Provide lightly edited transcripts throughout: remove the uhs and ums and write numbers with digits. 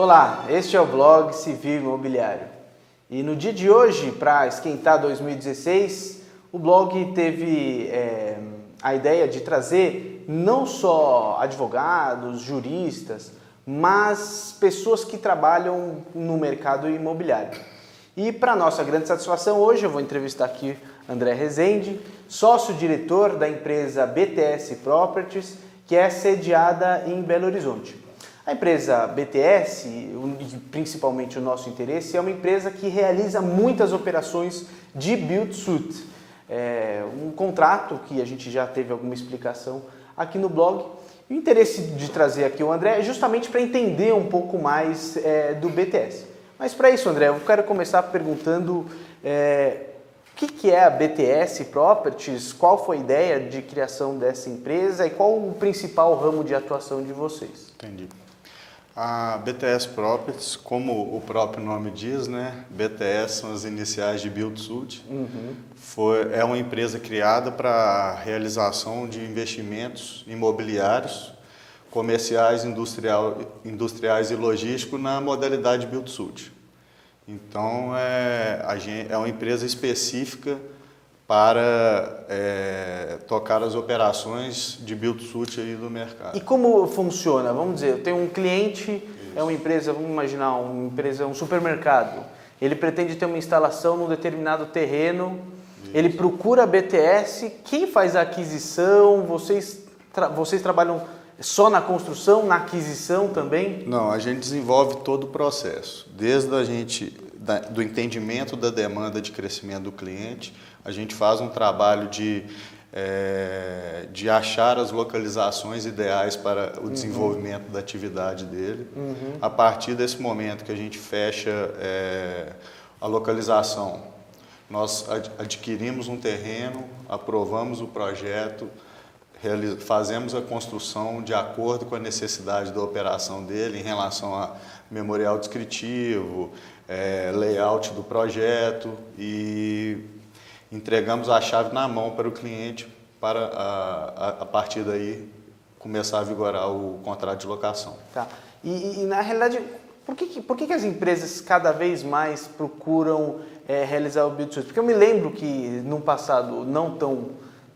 Olá, este é o blog Civil Imobiliário. E no dia de hoje, para esquentar 2016, o blog teve a ideia de trazer não só advogados, juristas, mas pessoas que trabalham no mercado imobiliário. E para nossa grande satisfação, hoje eu vou entrevistar aqui André Rezende, sócio-diretor da empresa BTS Properties, que é sediada em Belo Horizonte. A empresa BTS, principalmente o nosso interesse, é uma empresa que realiza muitas operações de build-to-suit. Um contrato que a gente já teve alguma explicação aqui no blog. O interesse de trazer aqui o André é justamente para entender um pouco mais do BTS. Mas para isso, André, eu quero começar perguntando o que é a BTS Properties, qual foi a ideia de criação dessa empresa e qual o principal ramo de atuação de vocês? Entendi. A BTS Properties, como o próprio nome diz, né? BTS são as iniciais de Build Suit. É uma empresa criada para a realização de investimentos imobiliários, comerciais, industriais e logísticos na modalidade Build Suit. Então, é uma empresa específica para tocar as operações de build-to-suit aí do mercado. E como funciona? Vamos dizer, eu tenho um cliente, é uma empresa, vamos imaginar, um supermercado. Ele pretende ter uma instalação num determinado terreno, ele procura a BTS, quem faz a aquisição? Vocês trabalham só na construção, na aquisição também? Não, a gente desenvolve todo o processo, desde do entendimento da demanda de crescimento do cliente. A gente faz um trabalho de achar as localizações ideais para o desenvolvimento da atividade dele. A partir desse momento que a gente fecha a localização, nós adquirimos um terreno, aprovamos o projeto, fazemos a construção de acordo com a necessidade da operação dele em relação a memorial descritivo, layout do projeto e entregamos a chave na mão para o cliente para, a partir daí, começar a vigorar o contrato de locação. Tá. E na realidade, por que as empresas cada vez mais procuram realizar o build-to-suit? Porque eu me lembro que, num passado não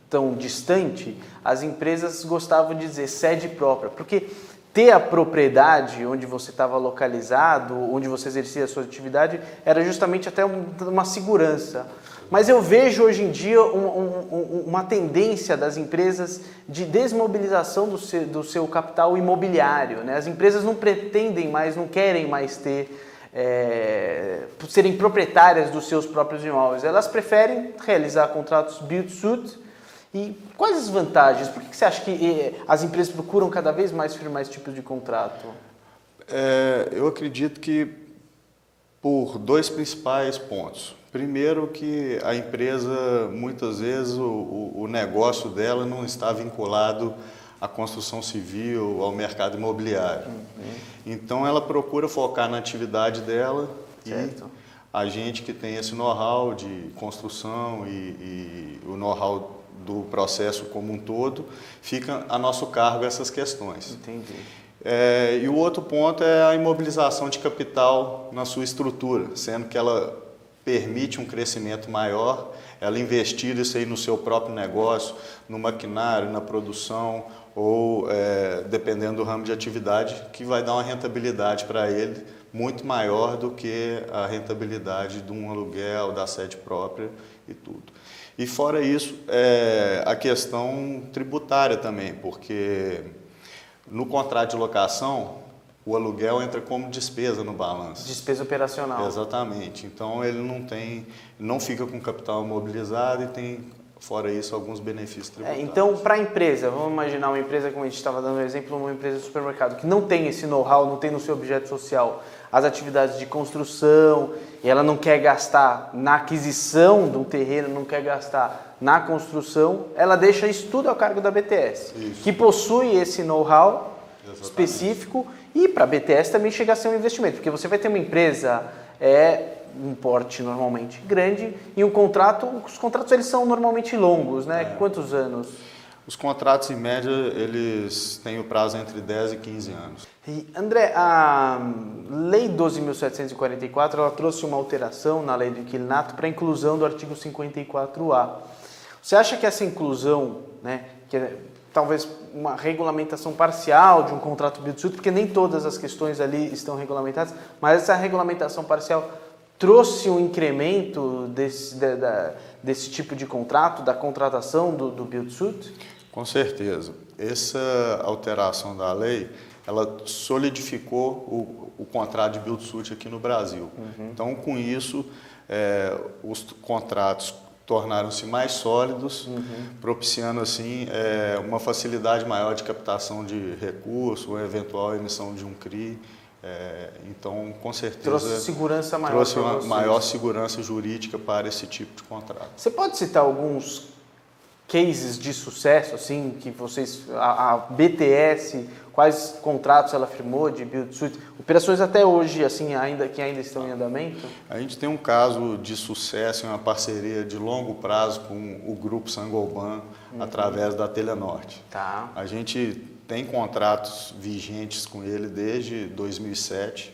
tão distante, as empresas gostavam de dizer sede própria, porque ter a propriedade onde você estava localizado, onde você exercia a sua atividade, era justamente até uma segurança. Mas eu vejo hoje em dia uma tendência das empresas de desmobilização do seu capital imobiliário, né? As empresas não pretendem mais, não querem mais serem proprietárias dos seus próprios imóveis. Elas preferem realizar contratos build-to-suit. E quais as vantagens? Por que você acha que as empresas procuram cada vez mais firmar esse tipo de contrato? Eu acredito que por dois principais pontos. Primeiro, que a empresa, muitas vezes, o negócio dela não está vinculado à construção civil, ao mercado imobiliário. Então, ela procura focar na atividade dela. Certo. E a gente que tem esse know-how de construção e o know-how do processo como um todo, fica a nosso cargo essas questões. Entendi. E o outro ponto é a imobilização de capital na sua estrutura, sendo que ela permite um crescimento maior, ela investir isso aí no seu próprio negócio, no maquinário, na produção, ou dependendo do ramo de atividade, que vai dar uma rentabilidade para ele muito maior do que a rentabilidade de um aluguel, da sede própria e tudo. E fora isso, a questão tributária também, porque no contrato de locação, o aluguel entra como despesa no balanço. Despesa operacional. Exatamente. Então, ele não fica com capital imobilizado e tem, fora isso, alguns benefícios tributários. Então, para a empresa, vamos imaginar uma empresa, como a gente estava dando o exemplo, uma empresa de supermercado, que não tem esse know-how, não tem no seu objeto social as atividades de construção, e ela não quer gastar na aquisição de um terreno, não quer gastar na construção, ela deixa isso tudo ao cargo da BTS, que possui esse know-how específico, e para a BTS também chega a ser um investimento, porque você vai ter uma empresa, um porte normalmente grande, e os contratos eles são normalmente longos, né? Quantos anos? Os contratos, em média, eles têm o prazo entre 10 e 15 anos. E, André, a Lei 12.744, ela trouxe uma alteração na Lei do Inquilinato para a inclusão do artigo 54A. Você acha que essa inclusão, né, que é talvez uma regulamentação parcial de um contrato build-to-suit, porque nem todas as questões ali estão regulamentadas, mas essa regulamentação parcial trouxe um incremento desse tipo de contrato, da contratação do build-to-suit? Com certeza. Essa alteração da lei, ela solidificou o contrato de build-to-suit aqui no Brasil. Então, com isso, os contratos tornaram-se mais sólidos, propiciando assim uma facilidade maior de captação de recursos, ou eventual emissão de um CRI. Então, com certeza, trouxe segurança maior, trouxe uma maior segurança jurídica para esse tipo de contrato. Você pode citar alguns cases de sucesso, assim, que vocês, a BTS, quais contratos ela firmou de build-to-suit, operações até hoje, assim, que ainda estão em andamento? A gente tem um caso de sucesso em uma parceria de longo prazo com o Grupo Saint-Gobain, através da Telenorte. Tá. A gente tem contratos vigentes com ele desde 2007,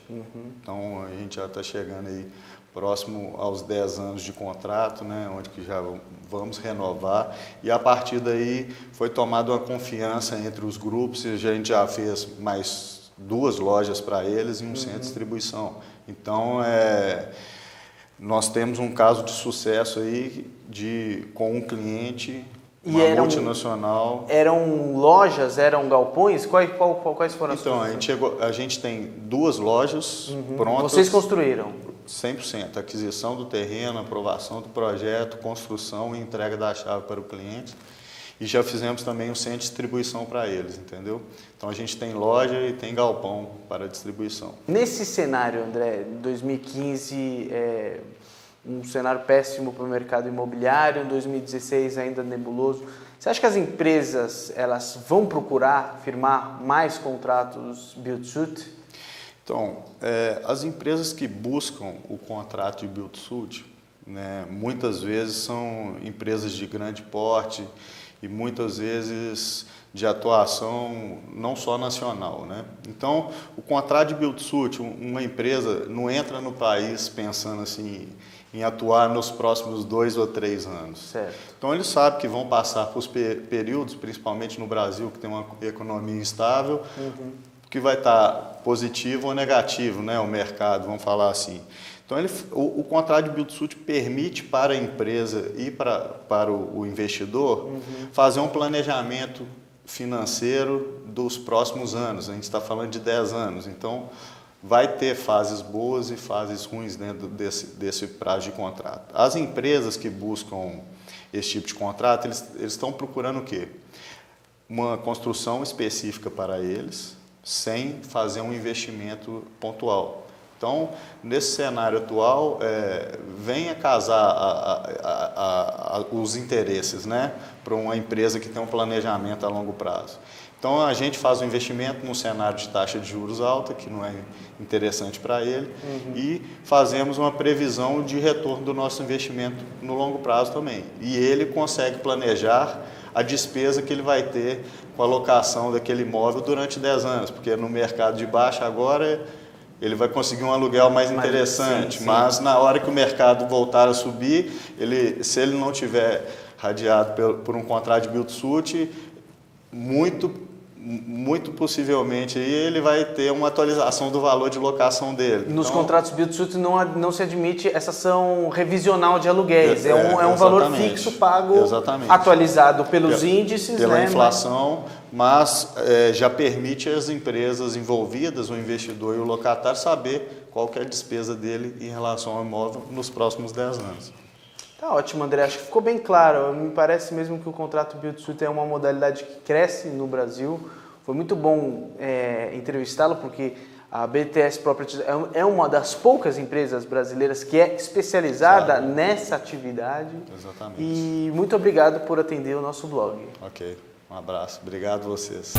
então a gente já está chegando aí próximo aos 10 anos de contrato, né, onde que já vamos renovar, e a partir daí foi tomada uma confiança entre os grupos, e a gente já fez mais 2 lojas para eles e um centro de distribuição. Então, nós temos um caso de sucesso aí com um cliente, uma multinacional. Eram lojas, eram galpões? Quais foram as suas? Então, a gente tem 2 lojas prontas. Vocês construíram? 100%, aquisição do terreno, aprovação do projeto, construção e entrega da chave para o cliente. E já fizemos também um centro de distribuição para eles, entendeu? Então a gente tem loja e tem galpão para distribuição. Nesse cenário, André, 2015 um cenário péssimo para o mercado imobiliário, em 2016 ainda nebuloso. Você acha que as empresas elas vão procurar firmar mais contratos build-to-suit? Então, as empresas que buscam o contrato de build-to-suit, né, muitas vezes são empresas de grande porte e muitas vezes de atuação não só nacional, né? Então, o contrato de build-to-suit, uma empresa não entra no país pensando assim em atuar nos próximos 2 ou 3 anos. Certo. Então, eles sabem que vão passar por períodos, principalmente no Brasil, que tem uma economia instável, que vai estar positivo ou negativo, né, o mercado, vamos falar assim. Então, o contrato de build-to-suit permite para a empresa e para o investidor fazer um planejamento financeiro dos próximos anos. A gente está falando de 10 anos, então vai ter fases boas e fases ruins dentro desse prazo de contrato. As empresas que buscam esse tipo de contrato, eles estão procurando o quê? Uma construção específica para eles, sem fazer um investimento pontual. Então, nesse cenário atual, venha casar os interesses, né, para uma empresa que tem um planejamento a longo prazo. Então, a gente faz um investimento num cenário de taxa de juros alta, que não é interessante para ele, e fazemos uma previsão de retorno do nosso investimento no longo prazo também. E ele consegue planejar a despesa que ele vai ter com a locação daquele imóvel durante 10 anos, porque no mercado de baixa agora ele vai conseguir um aluguel mais interessante, sim. Mas na hora que o mercado voltar a subir, se ele não tiver radiado por um contrato de build-to-suit, muito possivelmente aí ele vai ter uma atualização do valor de locação dele. Nos contratos build-to-suit não se admite essa ação revisional de aluguéis, é um valor fixo pago, atualizado pelos índices, pela inflação, mas já permite às empresas envolvidas, o investidor e o locatário, saber qual que é a despesa dele em relação ao imóvel nos próximos 10 anos. Tá ótimo, André. Acho que ficou bem claro. Me parece mesmo que o contrato build-to-suit é uma modalidade que cresce no Brasil. Foi muito bom entrevistá-lo, porque a BTS Properties é uma das poucas empresas brasileiras que é especializada nessa atividade. Exatamente. E muito obrigado por atender o nosso blog. Ok, um abraço. Obrigado a vocês.